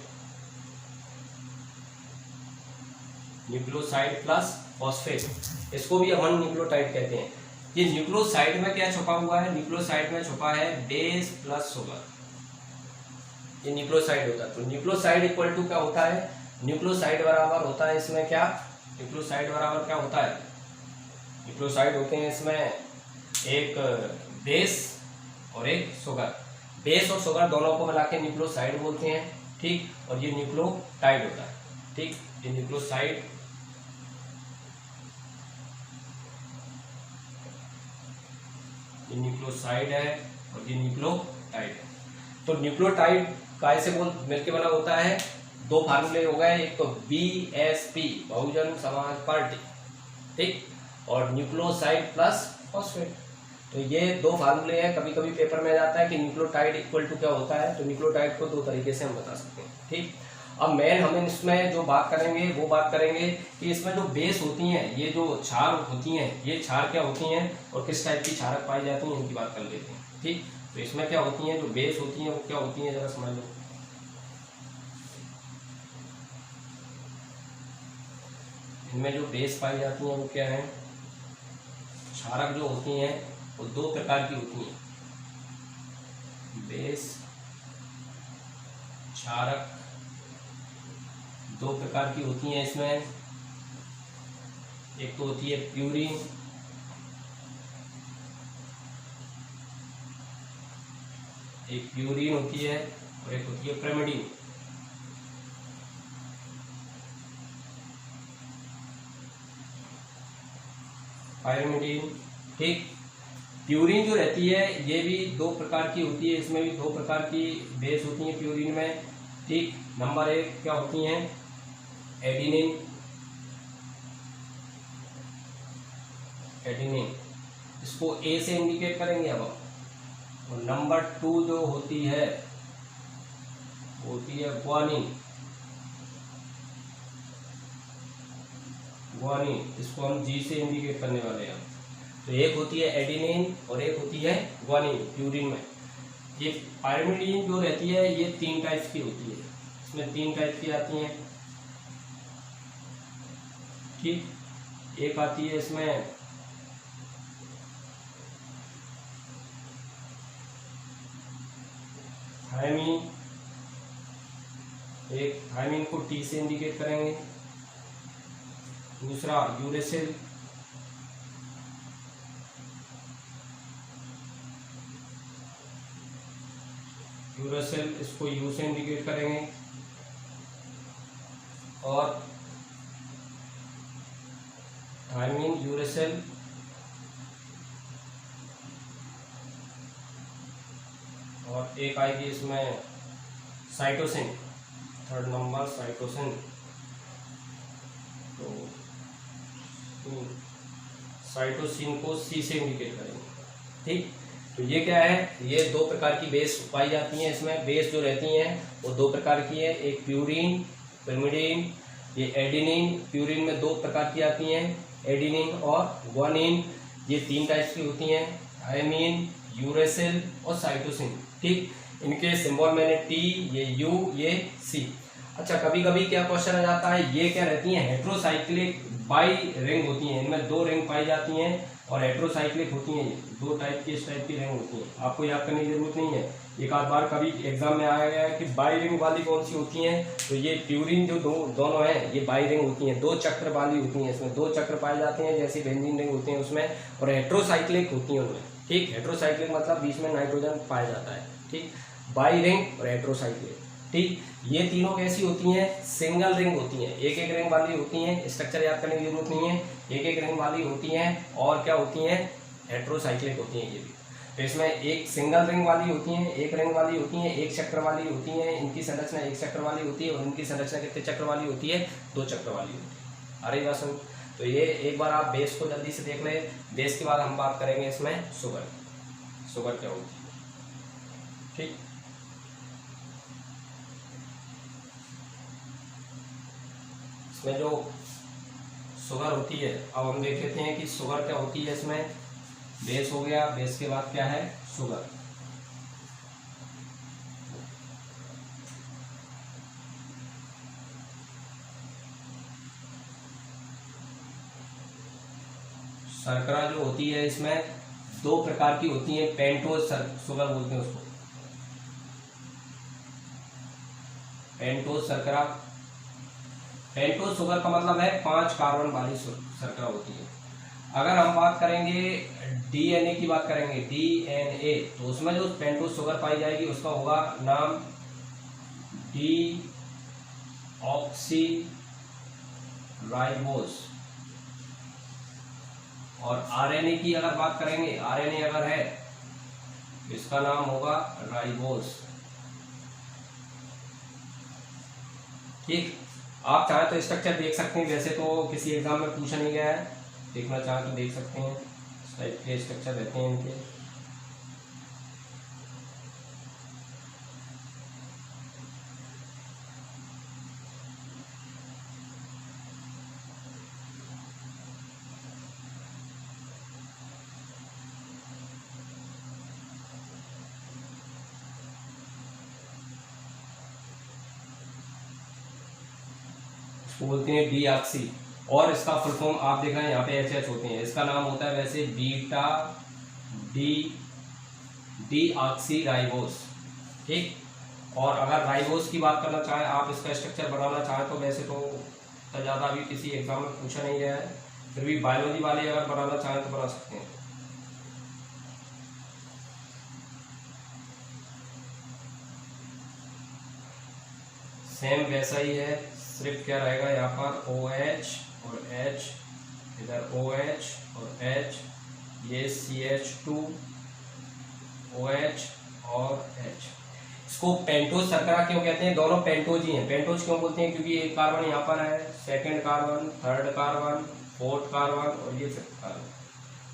S1: nucleoside plus phosphate, इसको भी अपन न्यूक्लियोटाइड कहते हैं। ये न्यूक्लियोसाइड में क्या छुपा हुआ है, न्यूक्लियोसाइड में छुपा है बेस प्लस शुगर, ये न्यूक्लियोसाइड होता है। तो न्यूक्लियोसाइड इक्वल टू क्या होता है, न्यूक्लियोसाइड बराबर होता है इसमें क्या, न्यूक्लियोसाइड बराबर क्या होता है, न्यूक्लियोसाइड होते हैं इसमें एक बेस और एक शुगर, बेस और शुगर दोनों को मिला के न्यूक्लियोसाइड बोलते हैं, ठीक। और ये न्यूक्लियोटाइड होता है, ठीक। ये न्यूक्लियोसाइड, ये न्यूक्लियोसाइड है और ये न्यूक्लियोटाइड है। तो न्यूक्लियोटाइड कैसे मिलकर बना होता है, दो फार्मूले हो गए, एक तो BSP बहुजन समाज पार्टी, ठीक, और न्यूक्लियोसाइड प्लस फॉस्फेट। तो ये दो फार्मूले हैं। कभी कभी पेपर में जाता है कि न्यूक्लियोटाइड इक्वल टू क्या होता है, तो न्यूक्लियोटाइड को दो तरीके से हम बता सकते हैं, ठीक। अब मेन हम इसमें जो बात करेंगे वो बात करेंगे कि इसमें जो बेस होती हैं, ये जो क्षार होती हैं, ये क्षार क्या होती हैं और किस टाइप की क्षारक पाई जाती हैं, इनकी बात कर लेते हैं, ठीक। तो इसमें क्या होती हैं, जो बेस होती हैं वो क्या होती हैं, जरा समझ लो। इनमें जो बेस पाई जाती हैं वो क्या है, क्षारक जो होती हैं वो दो प्रकार की होती हैं, बेस क्षारक दो प्रकार की होती हैं इसमें। एक तो होती है प्यूरीन, एक प्यूरीन होती है और एक होती है pyrimidine। pyrimidine, ठीक। प्यूरीन जो रहती है ये भी दो प्रकार की होती है, इसमें भी दो प्रकार की बेस होती है प्यूरीन में, ठीक। नंबर एक क्या होती हैं, एडिनिन, एडिनिन, इसको ए से इंडिकेट करेंगे अब। और नंबर 2 जो होती है ग्वानिन, ग्वानिन, इसको हम जी से इंडिकेट करने वाले हैं। तो एक होती है एडिनिन और एक होती है ग्वानिन प्यूरीन में। ये पायरिमिडीन जो रहती है ये 3 टाइप्स की होती है, इसमें 3 टाइप की आती हैं, ठीक। एक आती है इसमें थायमीन, एक थायमीन को टी से इंडिकेट करेंगे, दूसरा यूरेसिल, यूरेसिल इसको यू से इंडिकेट करेंगे, और थायमीन, यूरेसिल, और एक आएगी इसमें साइटोसिन, 3rd नंबर साइटोसिन। तो साइटोसिन को सी से इंडिकेट करेंगे, ठीक। तो ये क्या है, ये 2 प्रकार की बेस पाई जाती हैं इसमें। बेस जो रहती हैं वो 2 प्रकार की है, एक प्यूरीन, pyrimidine, ये एडिनिन। प्यूरीन में 2 प्रकार की आती हैं, एडिनिन और ग्वानिन, ये 3 टाइप्स की होती हैं, थायमीन, यूरेसिल और साइटोसिन, ठीक। इनके सिंबल मैंने टी, ये यू, ये सी। अच्छा, कभी कभी क्या क्वेश्चन आ जाता है, ये क्या रहती हैं, हेट्रोसाइक्लिक बाई रिंग होती हैं, इनमें 2 रिंग पाई जाती हैं और हेट्रोसाइक्लिक होती हैं, 2 टाइप की इस टाइप की रिंग होती हैं। आपको याद करने की जरूरत नहीं है, एक आध बार कभी एग्जाम में आया गया है कि बाई रिंग वाली कौन सी होती हैं, तो ये प्यूरीन जो दोनों हैं ये बाई रिंग होती हैं, 2 चक्र वाली होती हैं, इसमें 2 चक्र पाए जाते हैं, जैसे बेंजीन रिंग होते हैं उसमें, और हेट्रोसाइक्लिक होती हैं उनमें, ठीक। हेट्रोसाइक्लिक मतलब बीच में नाइट्रोजन पाया जाता है, ठीक। बाई रिंग और हेट्रोसाइक्लिक, ठीक। ये तीनों कैसी होती हैं, सिंगल रिंग होती हैं, एक रिंग वाली होती हैं, स्ट्रक्चर याद करने की जरूरत नहीं है, एक रिंग वाली होती हैं, और क्या होती हैं, हेट्रोसाइक्लिक होती हैं ये भी। तो इसमें एक सिंगल रिंग वाली होती हैं, एक रिंग वाली होती हैं, एक चक्र वाली होती हैं, इनकी संरचना एक चक्र वाली होती है, और इनकी संरचना कितने चक्र वाली होती है, 2 चक्र वाली होती है। अरे बात सुन, तो ये एक बार आप बेस को जल्दी से देख ले। बेस के बाद हम बात करेंगे इसमें शुगर, शुगर क्या होती है, ठीक। इसमें जो शुगर होती है, अब हम देख लेते हैं कि शुगर क्या होती है। इसमें बेस हो गया, बेस के बाद क्या है, शुगर। शर्करा जो होती है इसमें दो प्रकार की होती है, पेंटोज शुगर बोलते हैं उसको, पेंटोज शर्करा। पेंटोज शुगर का मतलब है 5 कार्बन वाली शर्करा होती है। अगर हम बात करेंगे डीएनए की बात करेंगे, डीएनए, तो उसमें जो पेंटोज शुगर पाई जाएगी उसका होगा नाम डी ऑक्सी राइबोज। और आरएनए की अगर बात करेंगे, आरएनए अगर है तो इसका नाम होगा राइबोज। ठीक, आप चाहे तो स्ट्रक्चर देख सकते हैं, वैसे तो किसी एग्जाम में पूछा नहीं गया है, देखना चाहे तो देख सकते हैं, इस टाइप के स्ट्रक्चर रहते हैं इनके। बोलते हैं डीऑक्सी, और इसका फुल फॉर्म आप देख रहे हैं यहाँ पे एच होते हैं, इसका नाम होता है वैसे बीटा डीऑक्सी राइबोज। ठीक, और अगर राइबोज की बात करना चाहें आप, इसका स्ट्रक्चर बनाना चाहें तो वैसे तो ज़्यादा अभी किसी एग्जाम में पूछा नहीं गया है, फिर भी बायोलॉजी वाले अगर बनाना चाहें तो बना सकते हैं। सेम वैसा ही है, सिर्फ क्या रहेगा यहाँ पर OH और H, इधर OH और H, ये CH2 OH और H। इसको पेंटोज शर्करा क्यों कहते हैं? दोनों पेंटोज ही हैं। पेंटोज क्यों बोलते हैं? क्योंकि एक कार्बन यहाँ पर है, second carbon, third carbon, fourth carbon और ये फिफ्थ कार्बन,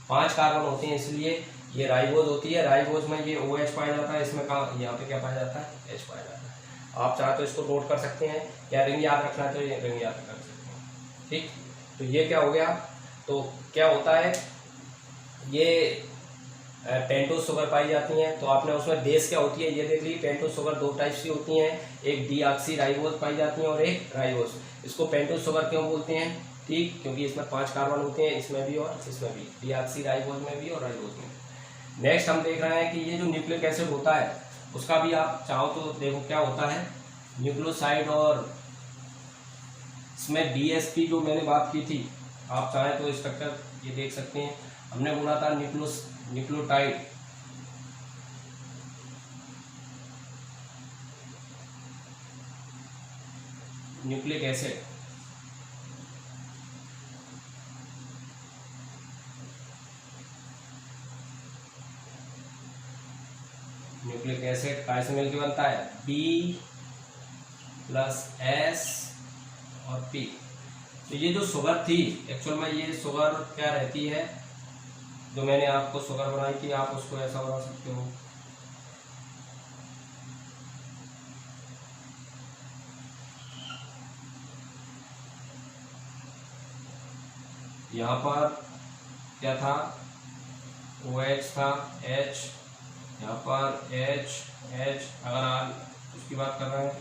S1: 5 कार्बन होते हैं, इसलिए ये राइबोज होती है। राइबोज में ये OH पाया जाता है, इसमें कहाँ, यहाँ पे क्या पाया जाता है? H पाया जाता है। आप चाहे तो इसको नोट कर सकते हैं, या रिंग याद रखना है तो ये रिंग याद कर सकते हैं। ठीक, तो ये क्या हो गया, तो क्या होता है, ये पेंटोज शुगर पाई जाती हैं, तो आपने उसमें बेस क्या होती है ये देख ली। पेंटोज शुगर 2 टाइप्स की होती हैं, एक डीऑक्सी राइबोज पाई जाती हैं और एक राइबोज। इसको पेंटोज शुगर क्यों बोलते हैं? ठीक, क्योंकि इसमें 5 कार्बन होते हैं, इसमें भी और इसमें भी, डीऑक्सी राइबोज में भी और राइबोज में। नेक्स्ट हम देख रहे हैं कि ये जो न्यूक्लिक एसिड होता है उसका भी आप चाहो तो देखो क्या होता है, न्यूक्लियोसाइड, और इसमें DSP जो मैंने बात की थी, आप चाहें तो स्ट्रक्चर ये देख सकते हैं। हमने बोला था nucleotide, nucleic acid, nucleic acid काय से मिलकर बनता है? B + S और P। तो ये जो शुगर थी एक्चुअल में, ये शुगर क्या रहती है, जो मैंने आपको शुगर बनाई थी, आप उसको ऐसा बना सकते हो, यहाँ पर क्या था, OH था, H, यहाँ पर H, अगर आप उसकी बात कर रहे हैं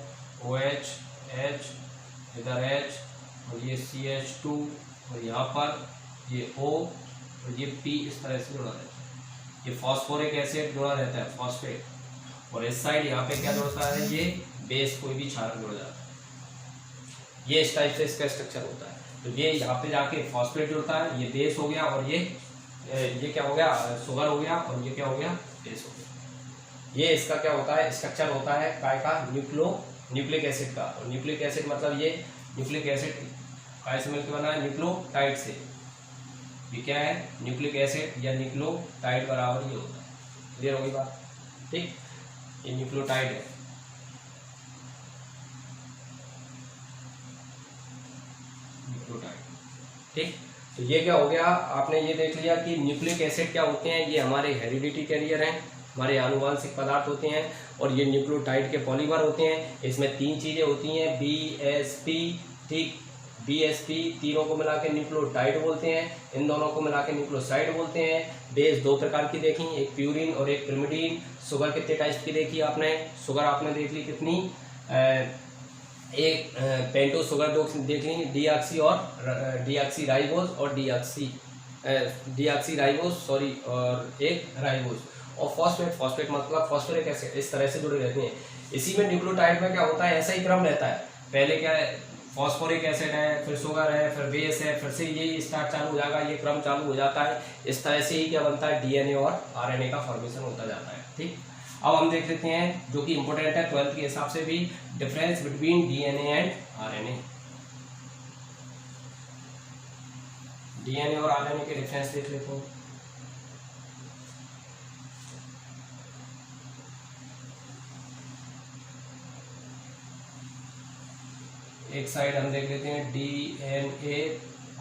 S1: OH, H, इधर H और ये CH2 और यहाँ पर ये O और ये P, इस तरह से जुड़ा रहता है। ये फॉस्फोरिक एसिड जुड़ा रहता है, फॉस्फेट, और इस साइड यहाँ पे क्या जुड़ता है, ये बेस, कोई भी क्षारक जुड़ जाता है। ये इस टाइप से इसका स्ट्रक्चर होता है। तो ये यहाँ पे जाके फॉस्फेट जुड़ता है, ये बेस हो गया, और ये क्या हो गया, शुगर हो गया, और ये क्या हो गया, बेस हो गया। ये इसका क्या होता है, स्ट्रक्चर होता है काय का, न्यूक्लिक एसिड का। और न्यूक्लिक एसिड मतलब ये न्यूक्लिक एसिड काय से मिलकर बना है, न्यूक्लियोटाइड से। ये क्या है, न्यूक्लिक एसिड या न्यूक्लियोटाइड बराबर ये होता है। क्लियर होगी बात? ठीक, ये न्यूक्लियोटाइड है। ठीक, तो ये क्या हो गया, आपने ये देख लिया कि न्यूक्लिक एसिड क्या होते हैं, ये हमारे हेरिडिटी कैरियर हैं, हमारे आनुवांशिक पदार्थ होते हैं, और ये न्यूक्लियोटाइड के पॉलीमर होते हैं। इसमें 3 चीज़ें होती हैं, BSP। ठीक, BSP तीनों को मिला के न्यूक्लियोटाइड बोलते हैं, इन दोनों को मिला के न्यूक्लियोसाइड बोलते हैं। बेस 2 प्रकार की देखी, एक प्यूरिन और एक पिरिमिडीन। शुगर कितने टाइप की देखी आपने, शुगर आपने देख ली कितनी, एक पेंटोज शुगर देख ली, डीऑक्सी राइबोज और डीऑक्सी डीऑक्सी राइबोस सॉरी और एक राइबोस। और फॉस्फेट, फॉस्फेट मतलब फॉस्फोरिक एसिड, इस तरह से जुड़े रहते हैं। इसी में न्यूक्लियोटाइड में क्या होता है, ऐसा ही क्रम रहता है, पहले क्या है फॉस्फोरिक एसिड है, फिर शुगर है, फिर बेस है, फिर से ये स्टार्ट चालू हो जाएगा, ये क्रम चालू हो जाता है। इस तरह से ही क्या बनता है, डीएनए और आरएनए का फॉर्मेशन होता जाता है। ठीक, अब हम देख लेते हैं जो कि इंपॉर्टेंट है 12th के हिसाब से भी, difference between DNA and RNA. DNA और आरएनए के डिफरेंस देख लेते हैं। एक साइड हम देख लेते हैं डीएनए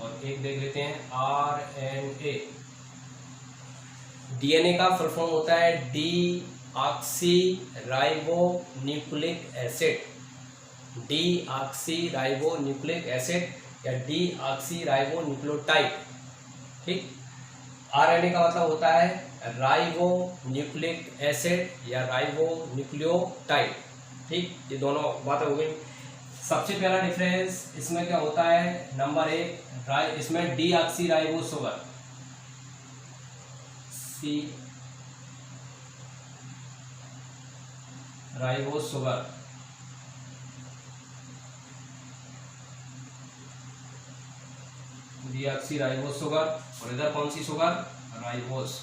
S1: और एक देख लेते हैं आरएनए। डीएनए का फुल फॉर्म होता है deoxy ribo nucleic acid, deoxy ribo nucleic acid या डीऑक्सी राइबो न्यूक्लियोटाइड। ठीक, आरएनए का मतलब होता है राइबो न्यूक्लिक एसिड या राइबो न्यूक्लियोटाइड। ठीक, ये दोनों बातें हो गई। सबसे पहला डिफरेंस इसमें क्या होता है, नंबर 1 इसमें डीऑक्सी राइबो शुगर, सी ribo sugar, deoxyribose sugar, और इधर कौन सी शुगर, राइबोस।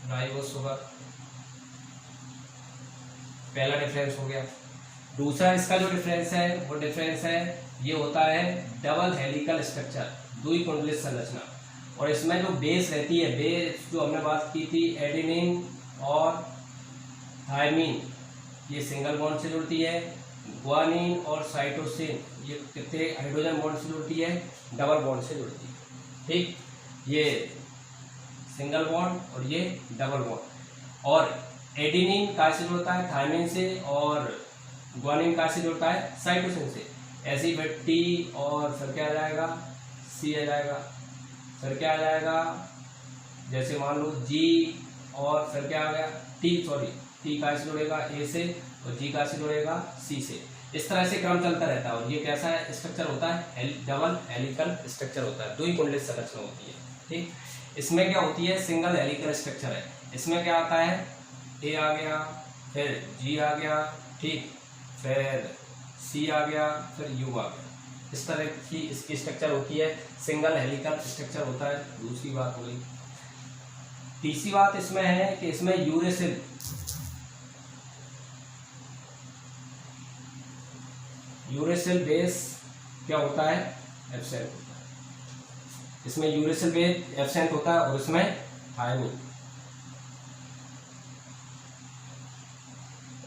S1: राइबोस शुगर पहला डिफरेंस हो गया। दूसरा इसका जो डिफरेंस है वो डिफरेंस है ये होता है डबल हेलिकल स्ट्रक्चर, द्विकुंडलित संरचना। और इसमें जो बेस रहती है, बेस जो हमने बात की थी एडेनिन और थायमिन, ये सिंगल बॉन्ड से जुड़ती है। ग्वानिन और साइटोसिन ये कितने हाइड्रोजन बॉन्ड से जुड़ती है, डबल बॉन्ड से जुड़ती है। ठीक, ये सिंगल बॉन्ड और ये डबल बॉन्ड। और एडेनिन का से जुड़ता है थायमिन से, और ग्वानिन का से जुड़ता है साइटोसिन से। ऐसी फिर टी और फिर क्या आ जाएगा, सी आ जाएगा, फिर क्या आ जाएगा, जैसे मान लो जी और फिर क्या आ गया टी, सॉरी टी का से जुड़ेगा ए से और जी का से जुड़ेगा सी से। इस तरह से क्रम चलता रहता है। और ये कैसा स्ट्रक्चर होता है, डबल हेलिकल स्ट्रक्चर होता है, द्विकुंडलित संरचना होती है। ठीक, इसमें क्या होती है, सिंगल हेलिकल स्ट्रक्चर है। इसमें क्या आता है, ए आ गया, फिर जी आ गया, ठीक, फिर सी आ गया, फिर यू आ गया। इस तरह की इसकी स्ट्रक्चर होती है, सिंगल हेलिकल स्ट्रक्चर होता है। दूसरी बात हो गई। तीसरी बात इसमें है कि इसमें यूरेसिल, यूरेसिल बेस क्या होता है, एब्सेंट होता है। इसमें यूरेसिल बेस एब्सेंट होता है और इसमें थायमिन,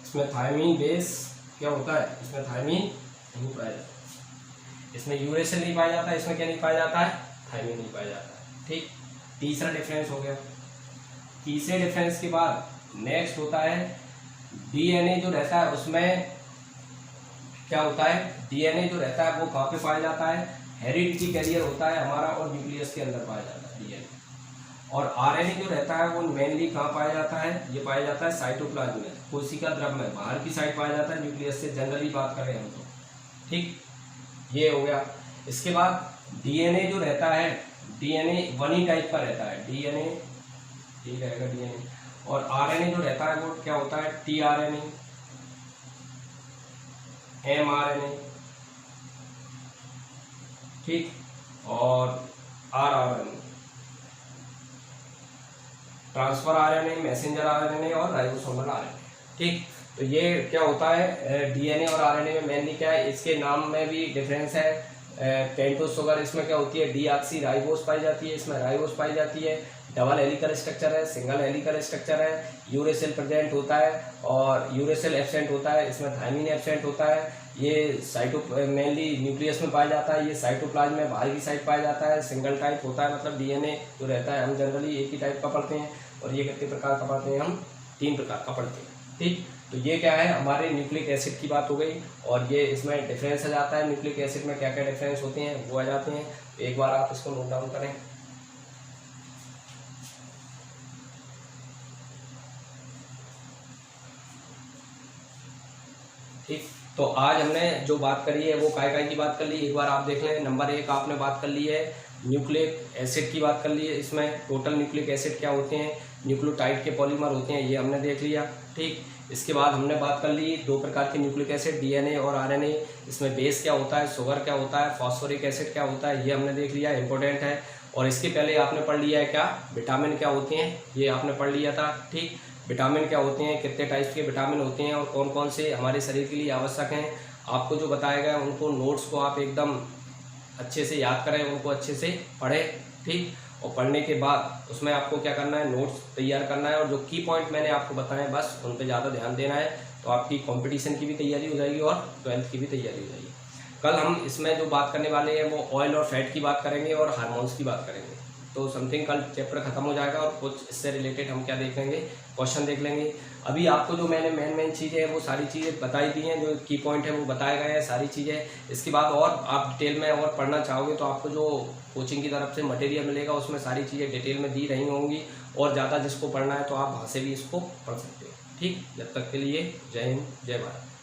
S1: इसमें थायमिन बेस क्या होता है, इसमें थायमिन नहीं पाया जाता। इसमें यूरेसिल नहीं पाया जाता, इसमें क्या नहीं पाया जाता है, थायमिन नहीं पाया जाता है। ठीक, तीसरा डिफरेंस हो गया। तीसरे डिफरेंस के बाद नेक्स्ट होता है डीएनए जो रहता है उसमें क्या होता है, डीएनए जो रहता है वो कहाँ पे पाया जाता है, हेरिडिटी कैरियर होता है हमारा और न्यूक्लियस के अंदर पाया जाता है डीएनए। और आरएनए जो रहता है वो मेनली कहाँ पाया जाता है, ये पाया जाता है साइटोप्लाज्म में, कोशिका द्रव में, बाहर की साइड पाया जाता है न्यूक्लियस से, जनरली बात करें हम तो। ठीक, ये हो गया। इसके बाद डीएनए जो रहता है, डीएनए वन ही टाइप का रहता है, डीएनए ठीक रहेगा डीएनए। और आरएनए जो रहता है वो क्या होता है, टीआरएनए, एमआरएनए, ठीक, और rRNA, transfer RNA, messenger RNA और राइबोसोमल आरएनए। ठीक, तो ये क्या होता है डीएनए और आरएनए में मेनली क्या है, इसके नाम में भी डिफरेंस है। पेंटोस शुगर इसमें क्या होती है, डीऑक्सी राइबोस पाई जाती है, इसमें राइबोस पाई जाती है। डबल हेलिकल स्ट्रक्चर है, सिंगल हेलिकल स्ट्रक्चर है। यूरेसिल प्रेजेंट होता है और यूरेसिल एब्सेंट होता है, इसमें थायमिन एब्सेंट होता है। ये साइटो मेनली न्यूक्लियस में पाया जाता है, ये साइटोप्लाज्म में बाहर की साइड पाया जाता है। सिंगल टाइप होता है, मतलब डीएनए जो रहता है हम जनरली एक ही टाइप का पढ़ते हैं। और ये कितने प्रकार का पढ़ते हैं, हम 3 प्रकार का पढ़ते हैं। ठीक, तो ये क्या है, हमारे न्यूक्लिक एसिड की बात हो गई। और ये इसमें डिफरेंस आ जाता है, न्यूक्लिक एसिड में क्या क्या डिफरेंस होते हैं वो आ जाते हैं। एक बार आप इसको नोट डाउन करें। ठीक, तो आज हमने जो बात करी है वो काय की बात कर ली, एक बार आप देख लें। नंबर 1 आपने बात कर ली है, न्यूक्लिक एसिड की बात कर ली है। इसमें टोटल न्यूक्लिक एसिड क्या होते हैं, न्यूक्लियोटाइड के पॉलीमर होते हैं, ये हमने देख लिया। ठीक, इसके बाद हमने बात कर ली 2 प्रकार के न्यूक्लिक एसिड, डीएनए और आरएनए। इसमें बेस क्या होता है, शुगर क्या होता है, फॉस्फोरिक एसिड क्या होता है, ये हमने देख लिया, इंपॉर्टेंट है। और इसके पहले आपने पढ़ लिया है क्या, विटामिन क्या होते हैं, ये आपने पढ़ लिया था। ठीक, विटामिन क्या होते हैं, कितने टाइप्स के विटामिन होते हैं और कौन कौन से हमारे शरीर के लिए आवश्यक हैं, आपको जो बताया गया उनको नोट्स को आप एकदम अच्छे से याद करें, उनको अच्छे से पढ़ें। ठीक, और पढ़ने के बाद उसमें आपको क्या करना है, नोट्स तैयार करना है और जो की पॉइंट मैंने आपको बताए बस उन पे ज़्यादा ध्यान देना है, तो आपकी कंपटीशन की भी तैयारी हो जाएगी और 12th की भी तैयारी हो जाएगी। कल हम इसमें जो बात करने वाले हैं वो ऑयल और फैट की बात करेंगे और हार्मोन्स की बात करेंगे। तो समथिंग कल चैप्टर खत्म हो जाएगा और कुछ इससे रिलेटेड हम क्या देख लेंगे, क्वेश्चन देख लेंगे। अभी आपको जो मैंने मेन चीज़ें हैं वो सारी चीज़ें बताई दी हैं, जो की पॉइंट है वो बताए गए हैं सारी चीज़ें। इसके बाद और आप डिटेल में और पढ़ना चाहोगे तो आपको जो कोचिंग की तरफ से मटेरियल मिलेगा उसमें सारी चीज़ें डिटेल में दी रही होंगी, और ज़्यादा जिसको पढ़ना है तो आप वहाँ से भी इसको पढ़ सकते हो। ठीक, जब तक के लिए जय हिंद, जय भारत।